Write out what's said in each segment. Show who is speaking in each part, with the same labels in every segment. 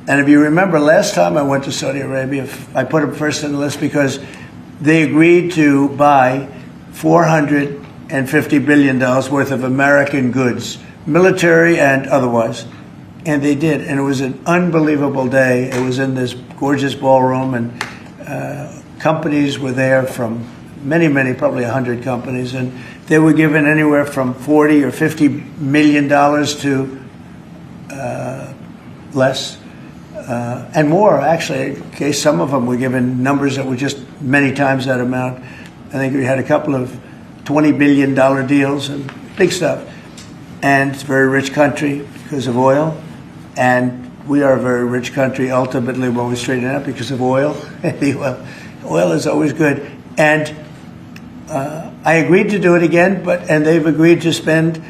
Speaker 1: And if you remember, last time I went to Saudi Arabia, I put them first on the list because they agreed to buy $450 billion worth of American goods, military and otherwise. And they did. And it was an unbelievable day. It was in this gorgeous ballroom, and companies were there from many, probably 100 companies. And they were given anywhere from $40 or $50 million to less. And more, actually. In case some of them were given numbers that were just many times that amount. I think we had a couple of $20 billion deals and big stuff. And it's a very rich country because of oil. And we are a very rich country ultimately when we straighten it out because of oil. Oil is always good. And I agreed to do it again, and they've agreed to spend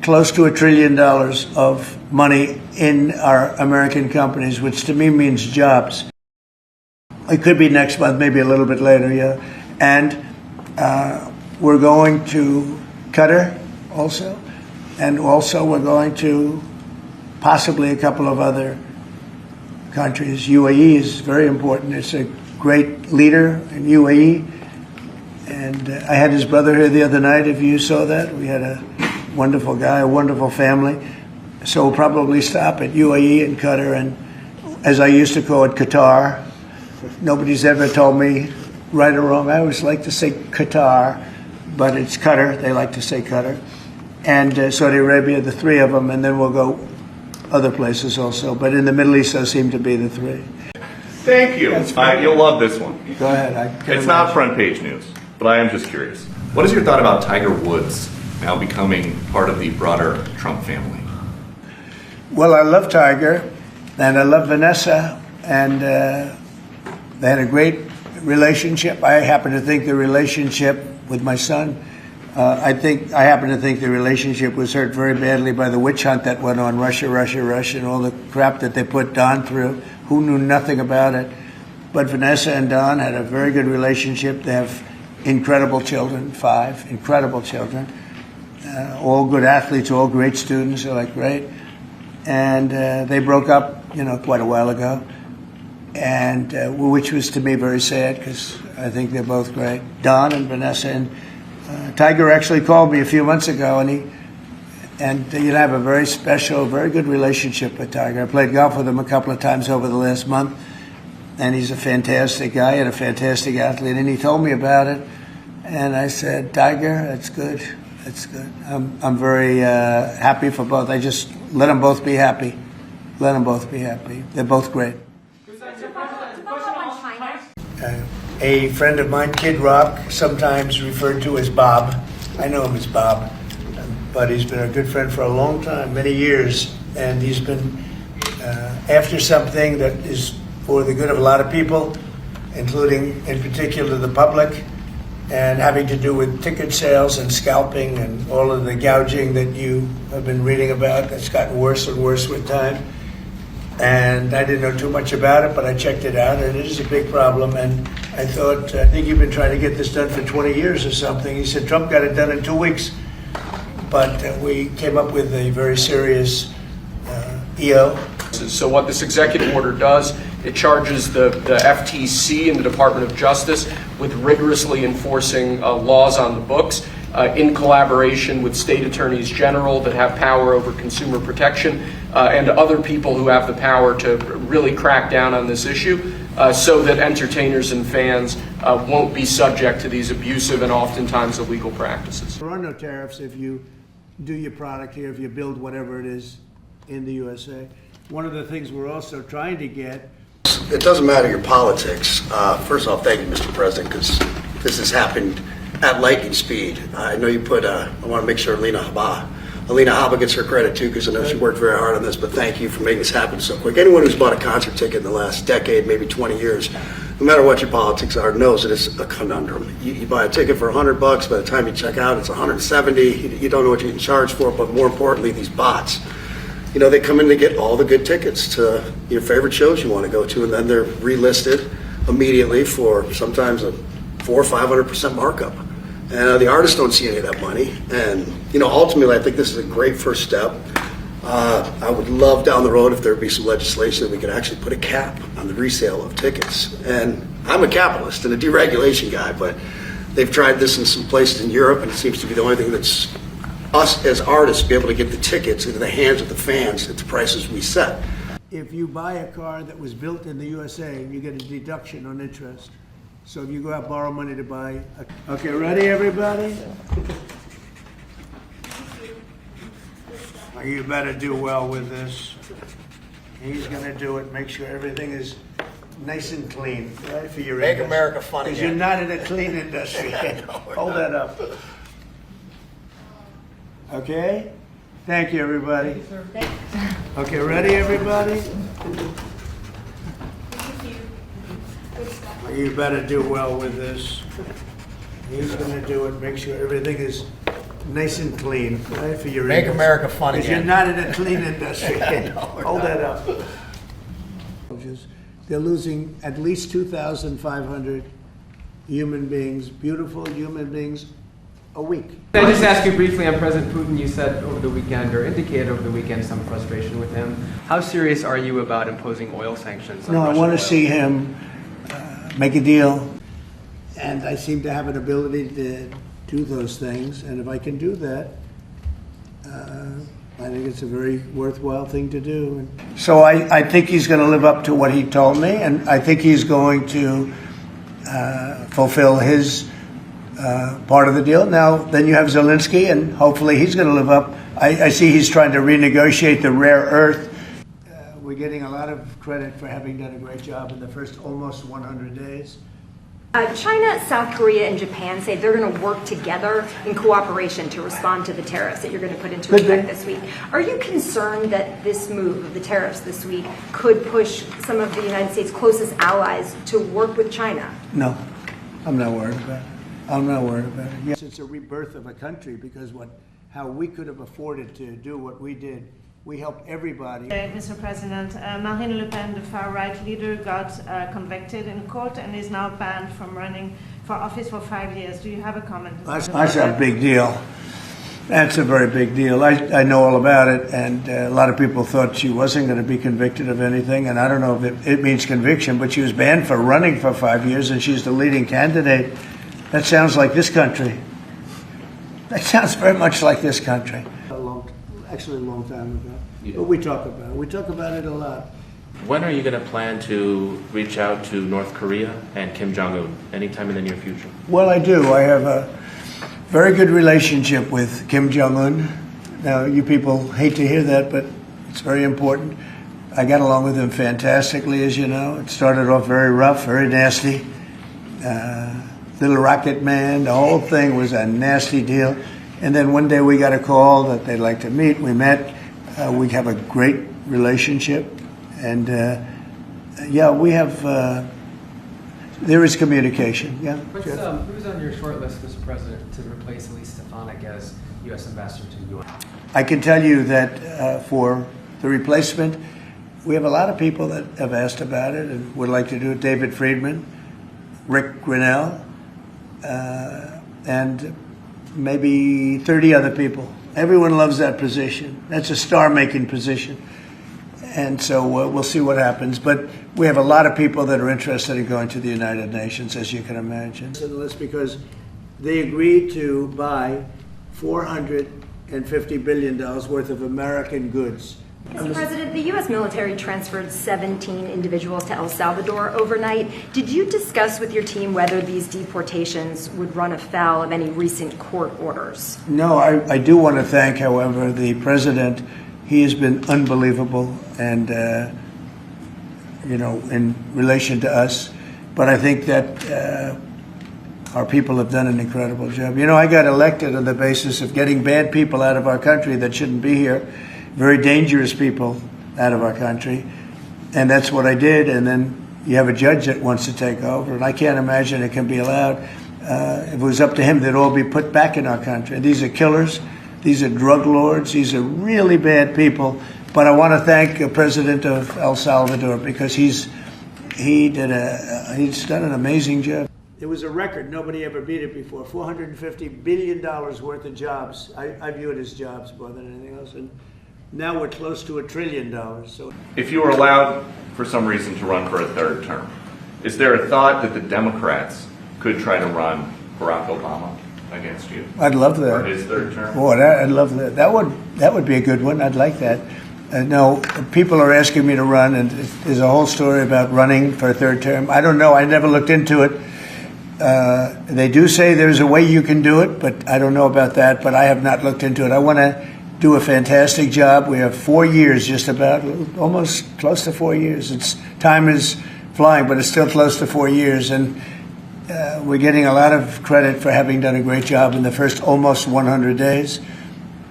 Speaker 1: close to $1 trillion of money in our American companies, which to me means jobs. It could be next month, maybe a little bit later, yeah. And we're going to Qatar also, and also we're going to possibly a couple of other countries. UAE is very important. It's a great leader in UAE. And I had his brother here the other night, if you saw that. We had a wonderful guy, a wonderful family. So we'll probably stop at UAE and Qatar, and as I used to call it, Qatar. Nobody's ever told me right or wrong. I always like to say Qatar, but it's Qatar. They like to say Qatar. And Saudi Arabia, the three of them, and then we'll go other places also. But in the Middle East, those seem to be the three.
Speaker 2: Thank you. You'll love this one.
Speaker 1: Go ahead.
Speaker 2: It's not front page news, but I am just curious. What is your thought about Tiger Woods now becoming part of the broader Trump family?
Speaker 1: Well, I love Tiger, and I love Vanessa, and they had a great relationship. I happen to think the relationship with my son, I happen to think the relationship was hurt very badly by the witch hunt that went on, Russia, and all the crap that they put Don through, who knew nothing about it. But Vanessa and Don had a very good relationship. They have incredible children, 5 incredible children, all good athletes, all great students. They're like great. And they broke up, quite a while ago, and which was to me very sad because I think they're both great. Don and Vanessa, and Tiger actually called me a few months ago, and you have a very special, very good relationship with Tiger. I played golf with him a couple of times over the last month, and he's a fantastic guy and a fantastic athlete. And he told me about it, and I said, Tiger, that's good. That's good. I'm very happy for both. I just let them both be happy. Let them both be happy. They're both great. A friend of mine, Kid Rock, sometimes referred to as Bob. I know him as Bob, but he's been a good friend for a long time, many years, and he's been after something that is for the good of a lot of people, including, in particular, the public, and having to do with ticket sales and scalping and all of the gouging that you have been reading about. That's gotten worse and worse with time. And I didn't know too much about it, but I checked it out, and it is a big problem. And I thought, I think you've been trying to get this done for 20 years or something. He said, Trump got it done in 2 weeks. But we came up with a very serious EO.
Speaker 3: So what this executive order does, it charges the FTC and the Department of Justice with rigorously enforcing laws on the books in collaboration with state attorneys general that have power over consumer protection and other people who have the power to really crack down on this issue so that entertainers and fans won't be subject to these abusive and oftentimes illegal practices.
Speaker 1: There are no tariffs if you do your product here, if you build whatever it is in the USA. One of the things we're also trying to get.
Speaker 4: It doesn't matter your politics. First off, thank you, Mr. President, because this has happened at lightning speed. I know you put, I want to make sure Alina Habba gets her credit too, because I know she worked very hard on this, but thank you for making this happen so quick. Anyone who's bought a concert ticket in the last decade, maybe 20 years, no matter what your politics are, knows that it's a conundrum. You buy a ticket for $100, by the time you check out, it's $170. You don't know what you can charge for it, but more importantly, these bots. They come in to get all the good tickets to your favorite shows you want to go to, and then they're relisted immediately for sometimes a 400% or 500% markup. And the artists don't see any of that money. And ultimately, I think this is a great first step. I would love down the road if there would be some legislation that we could actually put a cap on the resale of tickets. And I'm a capitalist and a deregulation guy, but they've tried this in some places in Europe, and it seems to be the only thing that's us as artists be able to get the tickets into the hands of the fans at the prices we set.
Speaker 1: If you buy a car that was built in the USA, you get a deduction on interest. So if you go out and borrow money to buy okay, ready everybody? You better do well with this. He's gonna do it, make sure everything is nice and clean, right, for your
Speaker 4: Make
Speaker 1: industry.
Speaker 4: America funny
Speaker 1: Because you're
Speaker 4: again.
Speaker 1: not in a clean industry. Hold that up. Okay? Thank you, everybody. Okay, ready, everybody? You better do well with this. He's gonna do it, make sure everything is nice and clean, right, for your
Speaker 4: Make
Speaker 1: industry.
Speaker 4: America funny
Speaker 1: Because you're
Speaker 4: again.
Speaker 1: not in a clean industry. Hold that up. They're losing at least 2,500 human beings, beautiful human beings, a week.
Speaker 5: Can I just ask you briefly on President Putin? You said over the weekend, or indicated over the weekend, some frustration with him. How serious are you about imposing oil sanctions on
Speaker 1: No, I
Speaker 5: Russian
Speaker 1: want
Speaker 5: oil?
Speaker 1: to see him make a deal, and I seem to have an ability to do those things, and if I can do that, I think it's a very worthwhile thing to do. So I think he's going to live up to what he told me, and I think he's going to fulfill his part of the deal. Now, then you have Zelensky, and hopefully he's going to live up. I see he's trying to renegotiate the rare earth. We're getting a lot of credit for having done a great job in the first almost 100 days.
Speaker 6: China, South Korea, and Japan say they're going to work together in cooperation to respond to the tariffs that you're going to put into effect this week. Are you concerned that this move of the tariffs this week could push some of the United States' closest allies to work with China?
Speaker 1: No, I'm not worried about it. I'm not worried about it. Yes, it's a rebirth of a country because how we could have afforded to do what we did. We helped everybody.
Speaker 7: Mr. President, Marine Le Pen, the far-right leader, got convicted in court and is now banned from running for office for 5 years. Do you have a comment?
Speaker 1: That's a big deal. That's a very big deal. I know all about it, and a lot of people thought she wasn't going to be convicted of anything, and I don't know if it means conviction, but she was banned for running for 5 years, and she's the leading candidate. That sounds like this country. That sounds very much like this country. Actually, a long time ago. But we talk about it. We talk about it a lot.
Speaker 8: When are you going to plan to reach out to North Korea and Kim Jong-un? Anytime in the near future?
Speaker 1: Well, I do. I have a very good relationship with Kim Jong-un. Now, you people hate to hear that, but it's very important. I got along with him fantastically, as you know. It started off very rough, very nasty. Little rocket man, the whole thing was a nasty deal. And then one day we got a call that they'd like to meet. We met. We have a great relationship. And, we have, there is communication. Yeah.
Speaker 5: Who's on your short list, Mr. President, to replace Elise Stefanik as U.S. Ambassador to the UN?
Speaker 1: I can tell you that for the replacement, we have a lot of people that have asked about it and would like to do it. David Friedman, Rick Grinnell, and maybe 30 other people. Everyone loves that position. That's a star-making position. And so we'll see what happens. But we have a lot of people that are interested in going to the United Nations, as you can imagine. That's because they agreed to buy $450 billion worth of American goods.
Speaker 6: Mr. President, the U.S. military transferred 17 individuals to El Salvador overnight. Did you discuss with your team whether these deportations would run afoul of any recent court orders?
Speaker 1: No, I do want to thank, however, the president. He has been unbelievable and, in relation to us. But I think that our people have done an incredible job. I got elected on the basis of getting bad people out of our country that shouldn't be here. Very dangerous people out of our country. And that's what I did. And then you have a judge that wants to take over. And I can't imagine it can be allowed. If it was up to him, they'd all be put back in our country. These are killers. These are drug lords. These are really bad people. But I want to thank the president of El Salvador because he's done an amazing job. It was a record. Nobody ever beat it before. $450 billion worth of jobs. I view it as jobs more than anything else. And Now we're close to $1 trillion. So
Speaker 2: If you were allowed, for some reason, to run for a third term, is there a thought that the Democrats could try to run Barack Obama against you
Speaker 1: I'd love
Speaker 2: for
Speaker 1: that.
Speaker 2: his third term?
Speaker 1: Boy, I'd love that. That would be a good one. I'd like that. No, people are asking me to run, and there's a whole story about running for a third term. I don't know. I never looked into it. They do say there's a way you can do it, but I don't know about that. But I have not looked into it. I want to do a fantastic job. We have 4 years, just about, almost close to 4 years. Time is flying, but it's still close to 4 years, and we're getting a lot of credit for having done a great job in the first almost 100 days.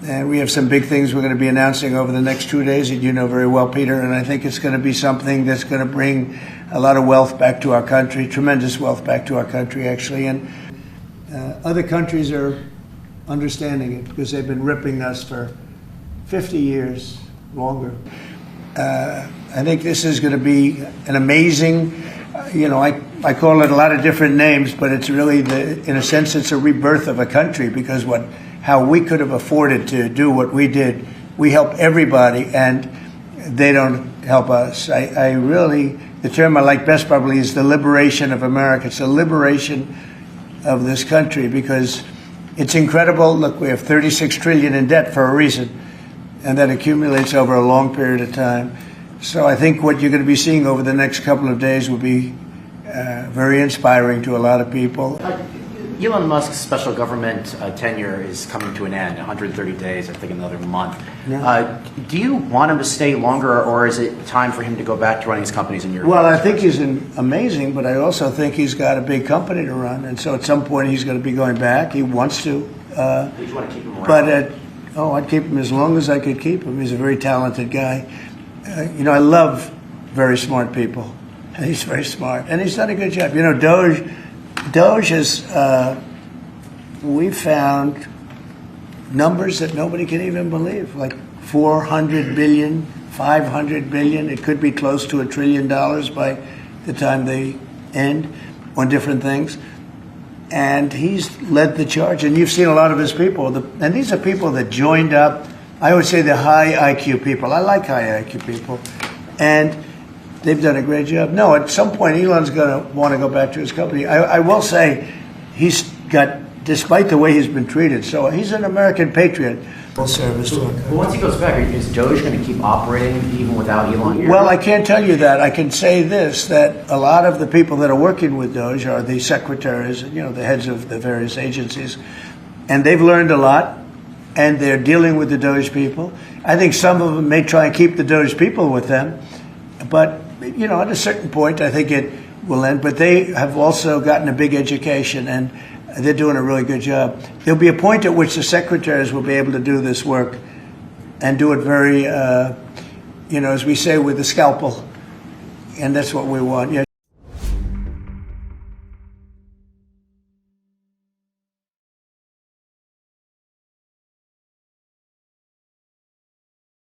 Speaker 1: And we have some big things we're going to be announcing over the next 2 days that you know very well, Peter, and I think it's going to be something that's going to bring a lot of wealth back to our country, tremendous wealth back to our country, actually. And other countries are understanding it because they've been ripping us for 50 years, longer. I think this is going to be an amazing, I call it a lot of different names, but it's really, in a sense, it's a rebirth of a country because how we could have afforded to do what we did. We help everybody, and they don't help us. I really, the term I like best probably is the liberation of America. It's the liberation of this country because it's incredible. Look, we have $36 trillion in debt for a reason, and that accumulates over a long period of time. So I think what you're going to be seeing over the next couple of days will be very inspiring to a lot of people.
Speaker 9: Elon Musk's special government tenure is coming to an end, 130 days, I think another month.
Speaker 1: Yeah.
Speaker 9: Do you want him to stay longer, or is it time for him to go back to running his companies in your
Speaker 1: Well, I think he's amazing, but I also think he's got a big company to run, and so at some point he's going to be going back. He wants to.
Speaker 9: You just want to keep him around?
Speaker 1: But, I'd keep him as long as I could keep him. He's a very talented guy. I love very smart people, and he's very smart, and he's done a good job. Doge is, we found numbers that nobody can even believe, like 400 billion, 500 billion. It could be close to $1 trillion by the time they end on different things. And he's led the charge. And you've seen a lot of his people. And these are people that joined up. I would say they're high IQ people. I like high IQ people. And they've done a great job. No, at some point, Elon's going to want to go back to his company. I will say he's got, despite the way he's been treated, so he's an American patriot. Full service to our country.
Speaker 9: But once he goes back, is Doge going to keep operating even without Elon here?
Speaker 1: Well, I can't tell you that. I can say this, that a lot of the people that are working with Doge are the secretaries, the heads of the various agencies, and they've learned a lot, and they're dealing with the Doge people. I think some of them may try and keep the Doge people with them, but at a certain point, I think it will end. But they have also gotten a big education, and they're doing a really good job. There'll be a point at which the secretaries will be able to do this work and do it very, as we say, with the scalpel. And that's what we want. Yeah.